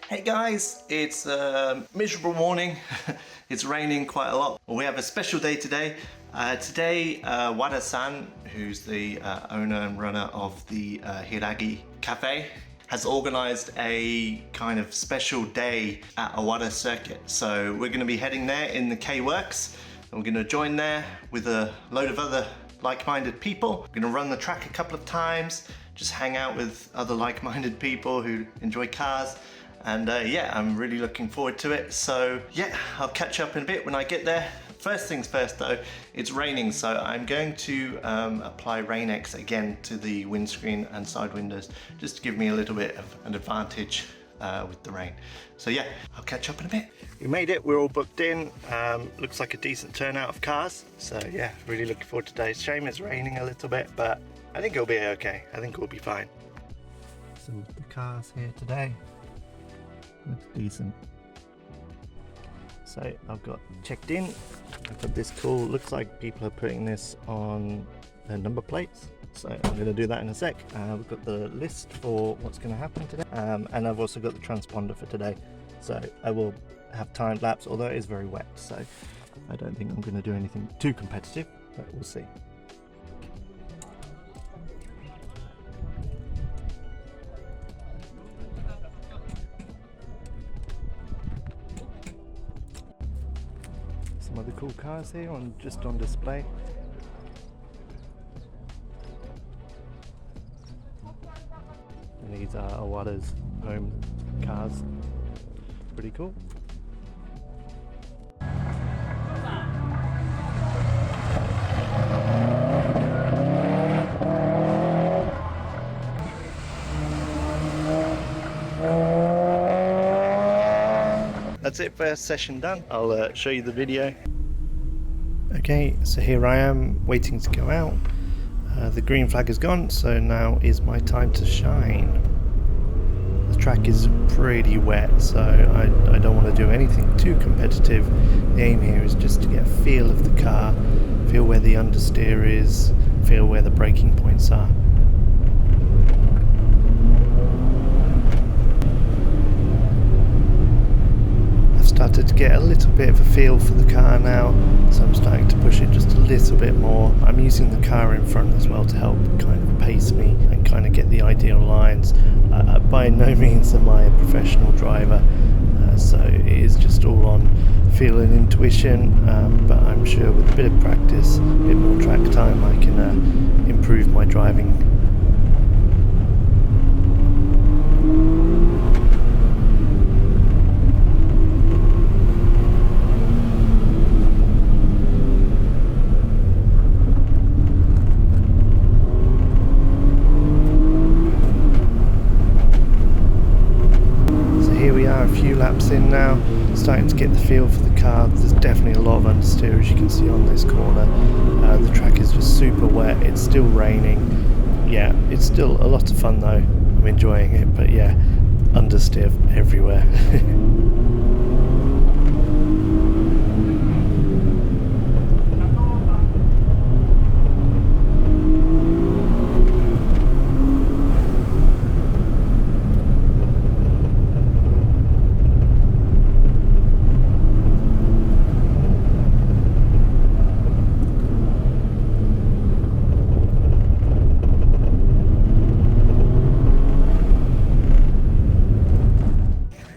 Hey guys, it's a miserable morning. It's raining quite a lot. We have a special day today. Today, Wada-san, who's the owner and runner of the Hiragi Cafe, has organized a kind of special day at Owara Circuit. So we're going to be heading there in the Kei Works, and we're going to join there with a load of other like-minded people. We're going to run the track a couple of times, just hang out with other like-minded people who enjoy cars. And yeah, I'm really looking forward to it. So yeah, I'll catch up in a bit when I get there. First things first though, it's raining, so I'm going to apply Rain-X again to the windscreen and side windows, just to give me a little bit of an advantage with the rain. So yeah, I'll catch up in a bit. We made it, we're all booked in. Looks like a decent turnout of cars. So yeah, really looking forward to today. Shame it's raining a little bit, but I think it'll be okay. I think we'll be fine. Some of the cars here today. Looks decent. So I've got checked in. I've got this cool, looks like people are putting this on their number plates. So I'm going to do that in a sec. We've got the list for what's going to happen today. And I've also got the transponder for today. So I will have time lapse, although it is very wet. So I don't think I'm going to do anything too competitive, but we'll see. Some other cool cars here just on display. And these are Owara's home cars. Pretty cool. That's it, first session done. I'll show you the video. Okay, so here I am waiting to go out. The green flag is gone, so now is my time to shine. The track is pretty wet, so I don't want to do anything too competitive. The aim here is just to get a feel of the car, feel where the understeer is, feel where the braking points are. Started to get a little bit of a feel for the car now, so I'm starting to push it just a little bit more. I'm using the car in front as well to help kind of pace me and kind of get the ideal lines. By no means am I a professional driver, so it is just all on feel and intuition, but I'm sure with a bit of practice, a bit more track time, I can improve my driving. Laps in now, starting to get the feel for the car. There's definitely a lot of understeer, as you can see on this corner. The track is just super wet, it's still raining. Yeah, it's still a lot of fun though, I'm enjoying it, but yeah, understeer everywhere.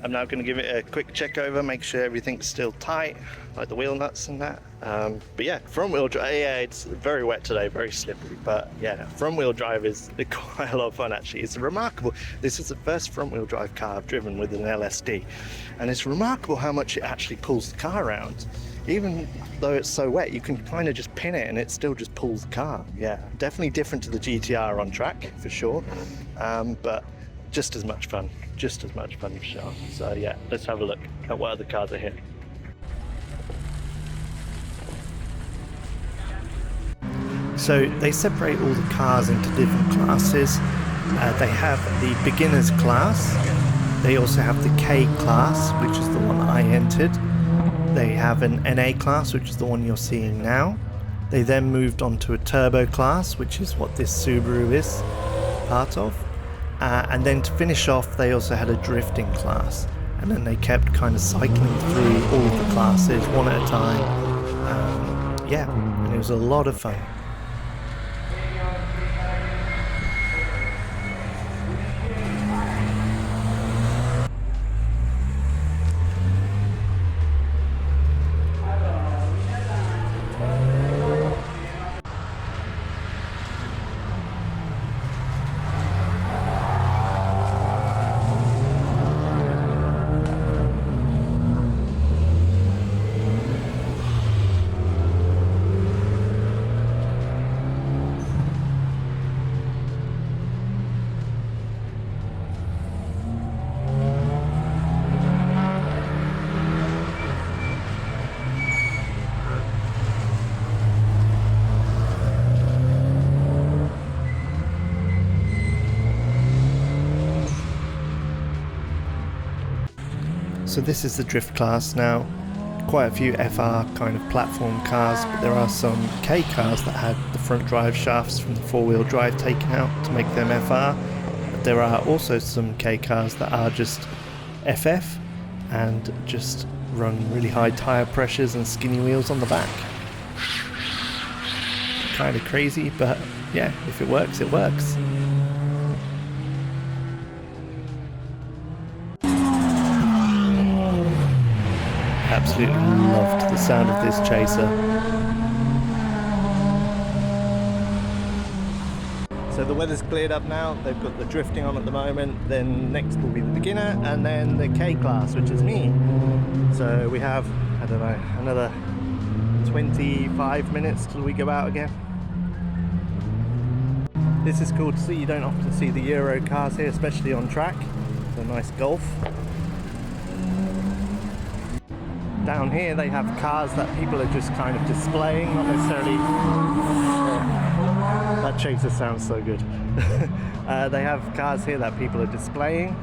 I'm now going to give it a quick check over, make sure everything's still tight, like the wheel nuts and that. But yeah, front wheel drive, yeah, it's very wet today, very slippery, but yeah, front wheel drive is quite a lot of fun actually. It's remarkable. This is the first front wheel drive car I've driven with an LSD, and it's remarkable how much it actually pulls the car around. Even though it's so wet, you can kind of just pin it and it still just pulls the car. Yeah, definitely different to the GTR on track for sure, but just as much fun for sure. So yeah, let's have a look at what other cars are here. So they separate all the cars into different classes. They have the beginners class, they also have the K class, which is the one I entered. They have an NA class, which is the one you're seeing now. They then moved on to a turbo class, which is what this Subaru is part of. And then to finish off, they also had a drifting class. and then they kept kind of cycling through all of the classes one at a time. Yeah, and it was a lot of fun. So this is the drift class now. Quite a few FR kind of platform cars, but there are some Kei cars that had the front drive shafts from the four-wheel drive taken out to make them FR. There are also some Kei cars that are just FF and just run really high tyre pressures and skinny wheels on the back. Kind of crazy, but yeah, if it works, it works. Absolutely loved the sound of this chaser. So the weather's cleared up now. They've got the drifting on at the moment. Then next will be the beginner, and then the K class, which is me. So we have, I don't know, another 25 minutes till we go out again. This is cool to see. You don't often see the Euro cars here, especially on track. It's a nice Golf. Down here they have cars that people are just kind of displaying, not necessarily... that chaser sounds so good. They have cars here that people are displaying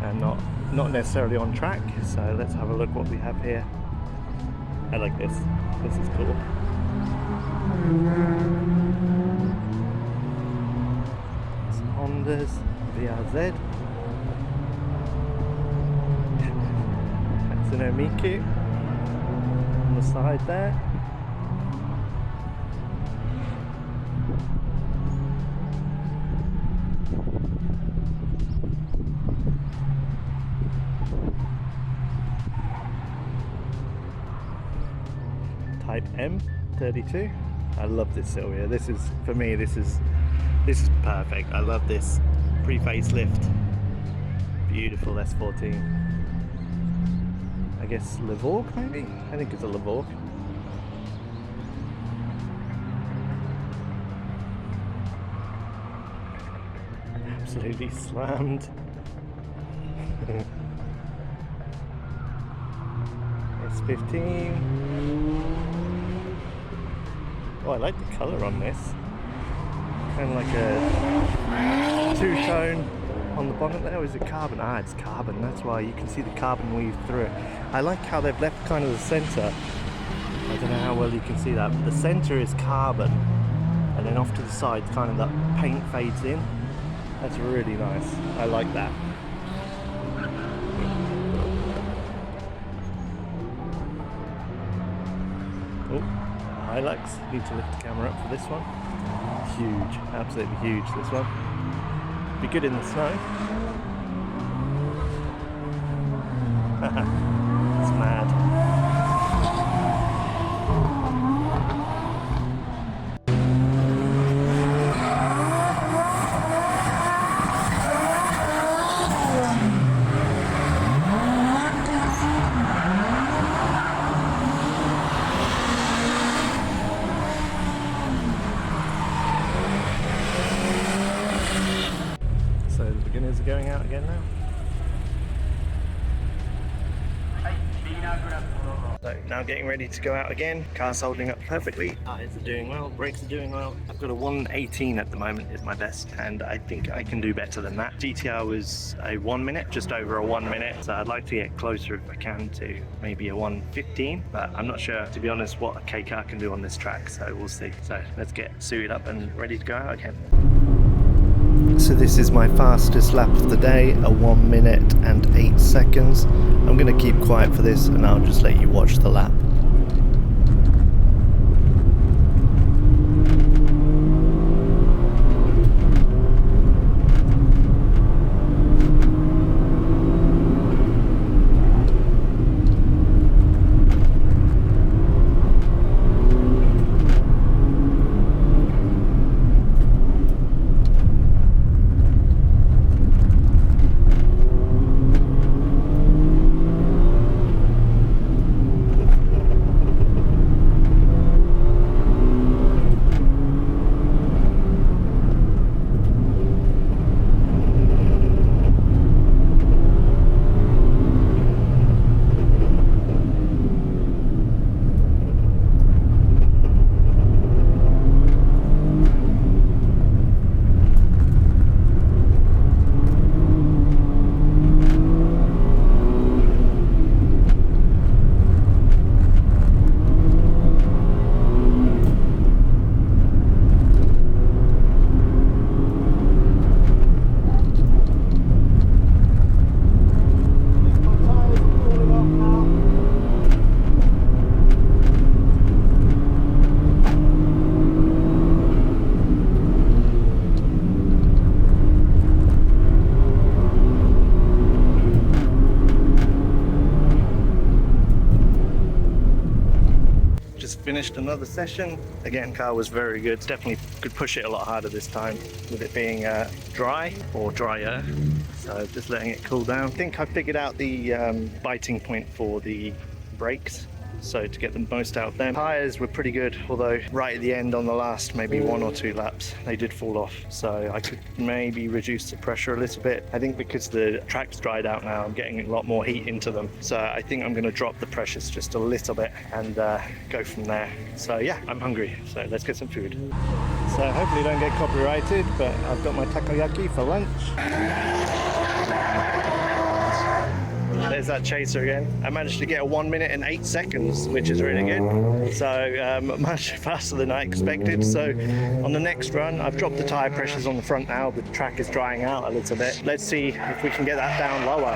and not necessarily on track. So let's have a look what we have here. I like this. This is cool. Some Hondas, VRZ. That's an Omiki on the side there. Type M 32. I love this Silvia. This is, for me, this is perfect. I love this pre-facelift. Beautiful S14. I guess Levorg maybe? I think it's a Levorg. Absolutely slammed. S15. Oh, I like the colour on this. Kind of like a two-tone on the bonnet there. Is it carbon? Ah, it's carbon. That's why you can see the carbon weave through it. I like how they've left kind of the centre. I don't know how well you can see that, but the centre is carbon, and then off to the side, kind of that paint fades in. That's really nice. I like that. Oh, Hilux. Need to lift the camera up for this one. Huge, absolutely huge. This one. Be good in the snow. It's mad. So the beginners are going out again now. So now getting ready to go out again. Car's holding up perfectly. Tires are doing well, brakes are doing well. I've got a 118 at the moment is my best, and I think I can do better than that. GTR was a 1 minute, just over a 1 minute. So I'd like to get closer if I can to maybe a 115, but I'm not sure, to be honest, what a K car can do on this track. So we'll see. So let's get suited up and ready to go out again. So this is my fastest lap of the day, a 1 minute and 8 seconds. I'm going to keep quiet for this and I'll just let you watch the lap. Finished another session. Again, car was very good. Definitely could push it a lot harder this time with it being dry or drier. So just letting it cool down. I think I figured out the biting point for the brakes. So to get the most out of them. Tires were pretty good, although right at the end on the last maybe 1 or 2 laps they did fall off, so I could maybe reduce the pressure a little bit. I think because the track's dried out now, I'm getting a lot more heat into them, so I think I'm going to drop the pressures just a little bit and go from there. So yeah, I'm hungry, so let's get some food. So hopefully don't get copyrighted, but I've got my takoyaki for lunch. There's that chaser again. I managed to get a 1 minute and 8 seconds, which is really good. So much faster than I expected. So on the next run, I've dropped the tire pressures on the front now. The track is drying out a little bit. Let's see if we can get that down lower.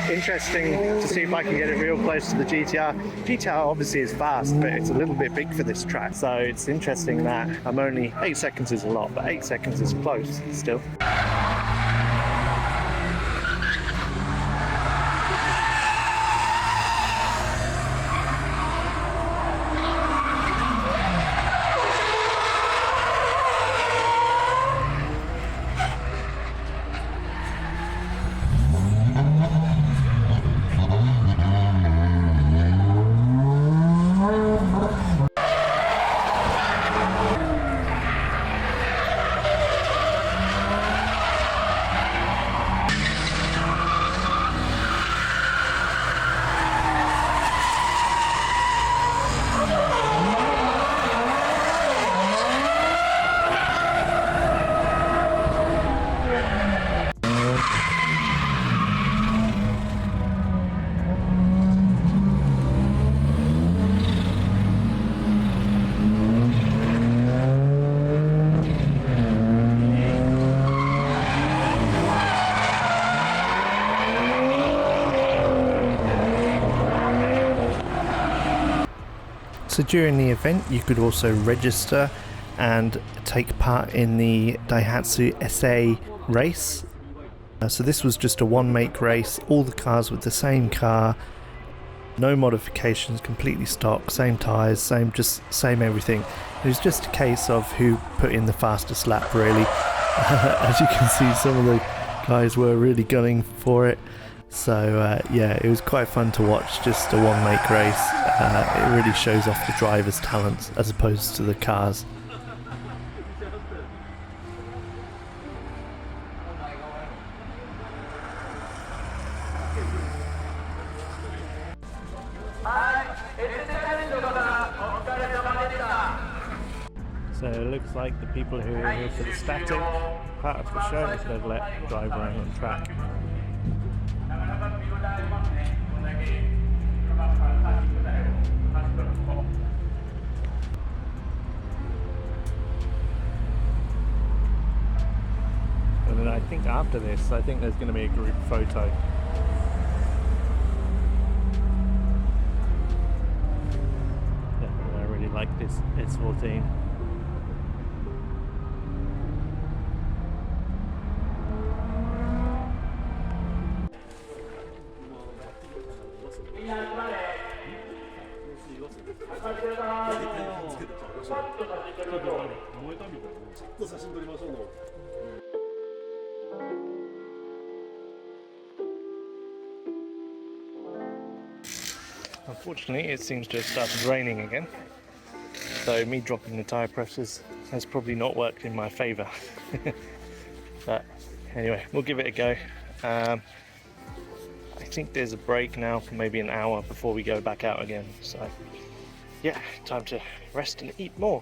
Interesting to see if I can get it real close to the GTR. GTR obviously is fast, but it's a little bit big for this track. So it's interesting that I'm only 8 seconds is a lot, but 8 seconds is close still. So during the event you could also register and take part in the Daihatsu SA race. So this was just a one make race, all the cars with the same car, no modifications, completely stock, same tyres, same everything. It was just a case of who put in the fastest lap really. As you can see, some of the guys were really gunning for it. So yeah, it was quite fun to watch, just a one make race. It really shows off the driver's talents as opposed to the cars. So it looks like the people who are here for the static part of the show, they've let drive around on track. think after this, I think there's going to be a group photo. Yeah, I really like this S14. Unfortunately, it seems to have started raining again, so me dropping the tyre pressures has probably not worked in my favour. But anyway, we'll give it a go. I think there's a break now for maybe an hour before we go back out again, so yeah, time to rest and eat more.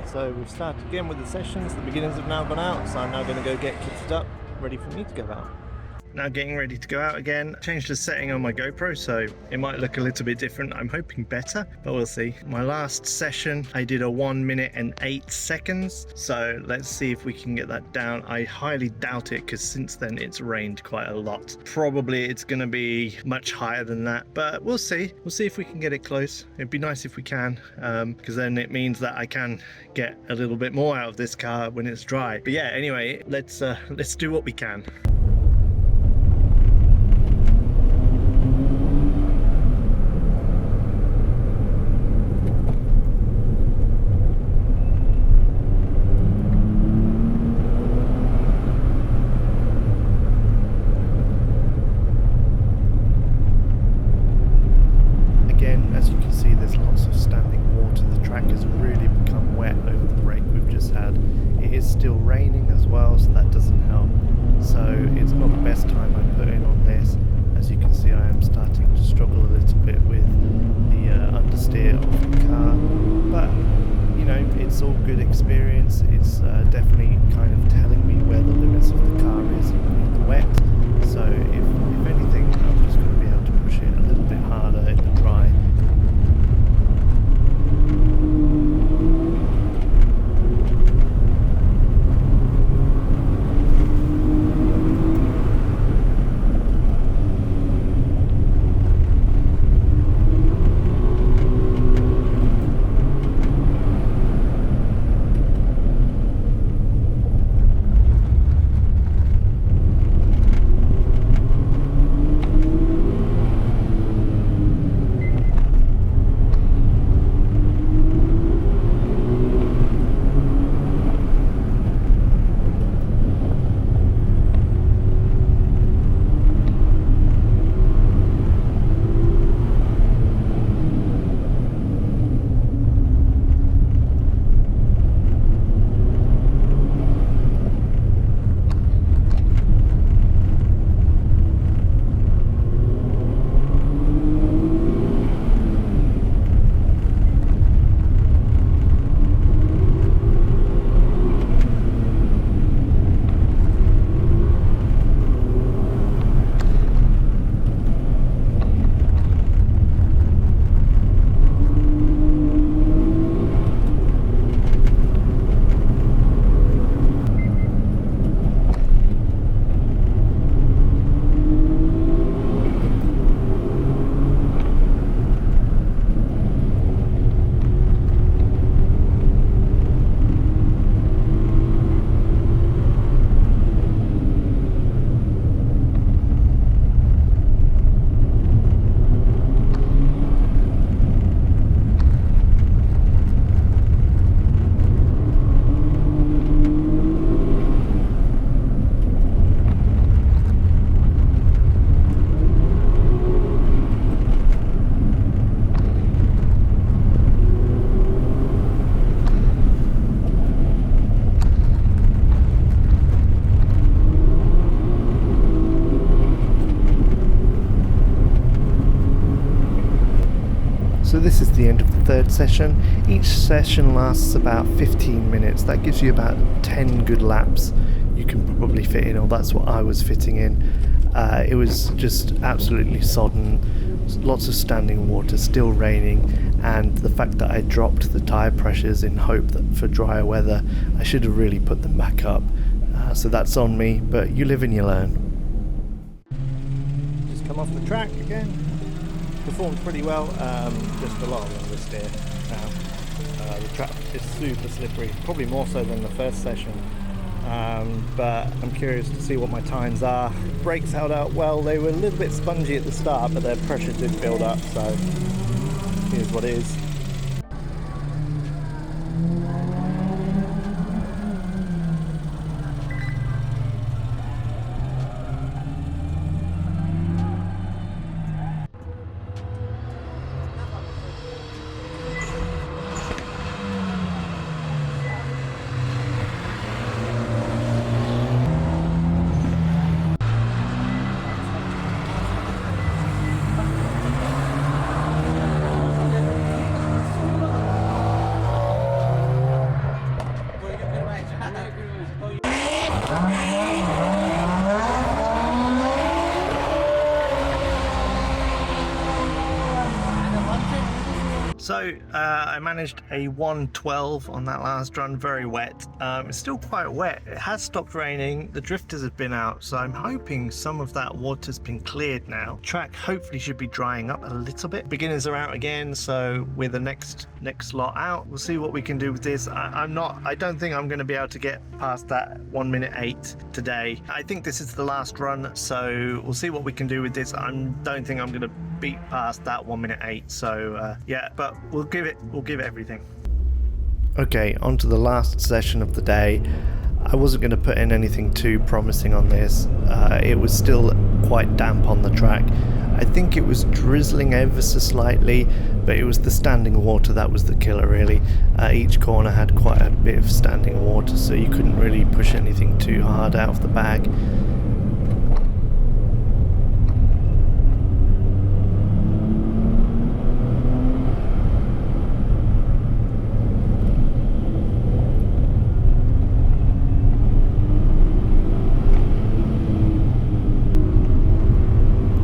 So we've started again with the sessions. The beginners have now gone out, so I'm now going to go get kitted up, ready for me to go out. Now getting ready to go out again. Changed the setting on my GoPro, so it might look a little bit different. I'm hoping better, but we'll see. My last session, I did a 1 minute and 8 seconds. So let's see if we can get that down. I highly doubt it, because since then it's rained quite a lot. Probably it's going to be much higher than that, but we'll see. We'll see if we can get it close. It'd be nice if we can, because then it means that I can get a little bit more out of this car when it's dry. But yeah, anyway, let's do what we can. So this is the end of the third session. Each session lasts about 15 minutes. That gives you about 10 good laps you can probably fit in, or that's what I was fitting in. It was just absolutely sodden, lots of standing water, still raining, and the fact that I dropped the tyre pressures in hope that for drier weather I should have really put them back up. so that's on me, but you live and you learn. Just come off the track again. Performed pretty well, just a lot of longer steer now. The track is super slippery, probably more so than the first session, but I'm curious to see what my times are. Brakes held out well. They were a little bit spongy at the start, but their pressure did build up, so here's what it is. So I managed a 112 on that last run, very wet. It's still quite wet. It has stopped raining, the drifters have been out, so I'm hoping some of that water's been cleared now. Track hopefully should be drying up a little bit. Beginners are out again, so with the next lot out, we'll see what we can do with this. I don't think I'm going to be able to get past that 1 minute 8 today. I think this is the last run, so we'll see what we can do with this. I don't think I'm going to beat past that 1 minute 8, so yeah, but we'll give it everything. Okay, on to the last session of the day. I wasn't going to put in anything too promising on this. It was still quite damp on the track. I think it was drizzling ever so slightly, but it was the standing water that was the killer really. Each corner had quite a bit of standing water, so you couldn't really push anything too hard out of the bag.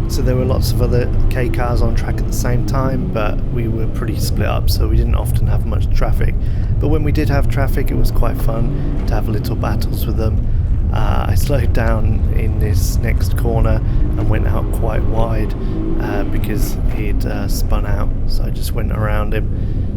So there were lots of other Kei cars on track at the same time, but we were pretty split up, so we didn't often have much traffic. But when we did have traffic, it was quite fun to have little battles with them. I slowed down in this next corner and went out quite wide because he'd spun out, so I just went around him.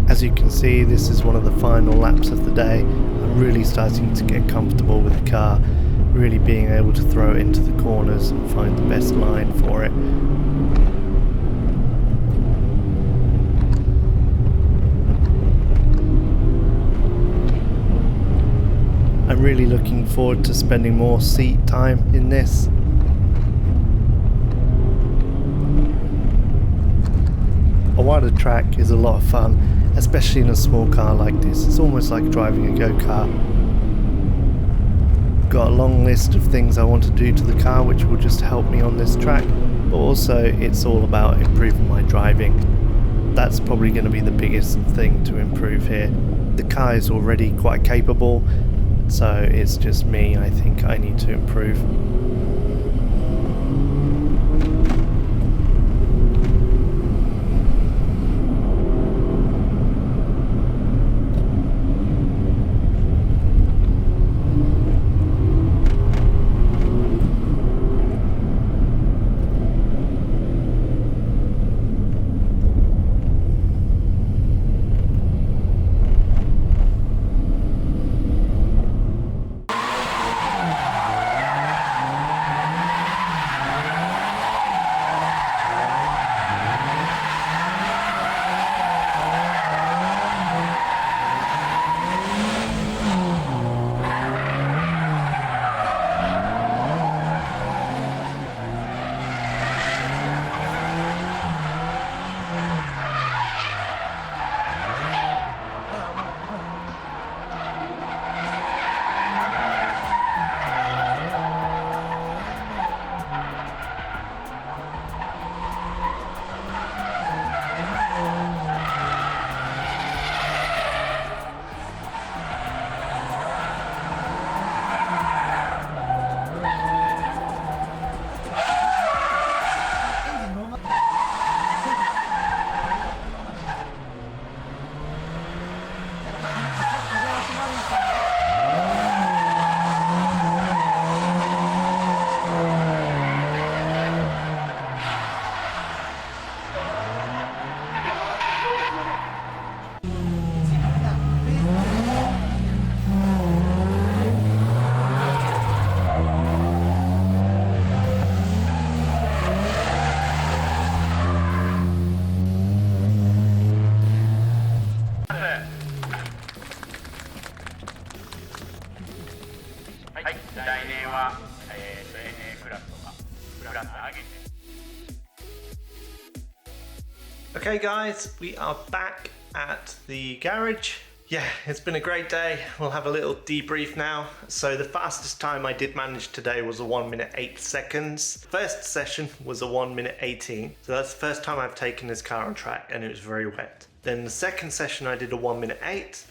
As you can see, this is one of the final laps of the day. I'm really starting to get comfortable with the car, really being able to throw it into the corners and find the best line for it. I'm really looking forward to spending more seat time in this. A Wada track is a lot of fun, especially in a small car like this. It's almost like driving a go-kart. Got a long list of things I want to do to the car which will just help me on this track, but also it's all about improving my driving. That's probably going to be the biggest thing to improve here. The car is already quite capable, so it's just me. I think I need to improve. Okay guys, we are back at the garage. Yeah, it's been a great day. We'll have a little debrief now. So the fastest time I did manage today was a 1 minute 8 seconds. First session was a 1 minute 18. So that's the first time I've taken this car on track and it was very wet. Then the second session I did a 1 minute 8.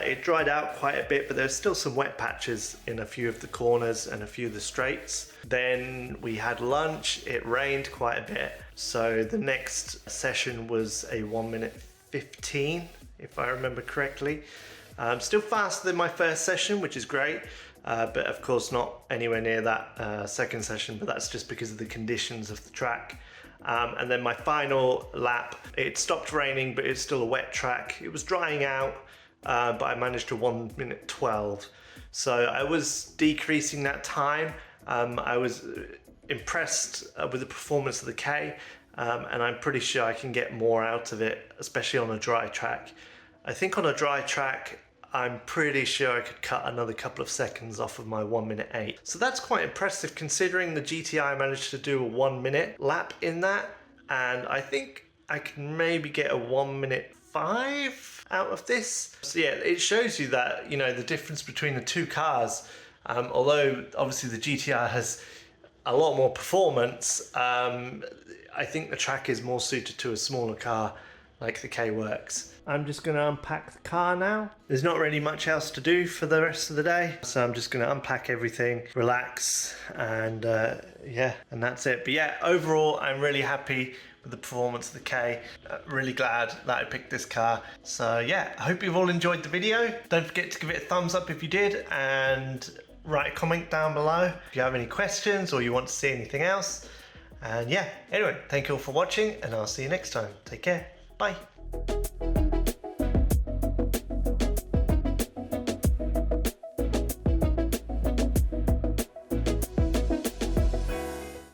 It dried out quite a bit, but there's still some wet patches in a few of the corners and a few of the straights. Then we had lunch, it rained quite a bit. So the next session was a 1 minute 15. If I remember correctly. Still faster than my first session, which is great, but of course not anywhere near that second session, but that's just because of the conditions of the track. And then my final lap, it stopped raining, but it's still a wet track. It was drying out, but I managed to 1 minute 12. So I was decreasing that time. I was impressed with the performance of the Kei. And I'm pretty sure I can get more out of it, especially on a dry track. I think on a dry track, I'm pretty sure I could cut another couple of seconds off of my 1 minute 8. So that's quite impressive considering the GTI managed to do a 1 minute lap in that. And I think I can maybe get a 1 minute 5 out of this. So yeah, it shows you that, you know, the difference between the two cars, although obviously the GTI has a lot more performance, I think the track is more suited to a smaller car like the Kei Works. I'm just going to unpack the car now. There's not really much else to do for the rest of the day, so I'm just going to unpack everything, relax, and yeah, and that's it. But yeah, overall I'm really happy with the performance of the Kei. Really glad that I picked this car. So yeah, I hope you've all enjoyed the video. Don't forget to give it a thumbs up if you did, and write a comment down below if you have any questions or you want to see anything else. And yeah, anyway, thank you all for watching, and I'll see you next time. Take care. Bye.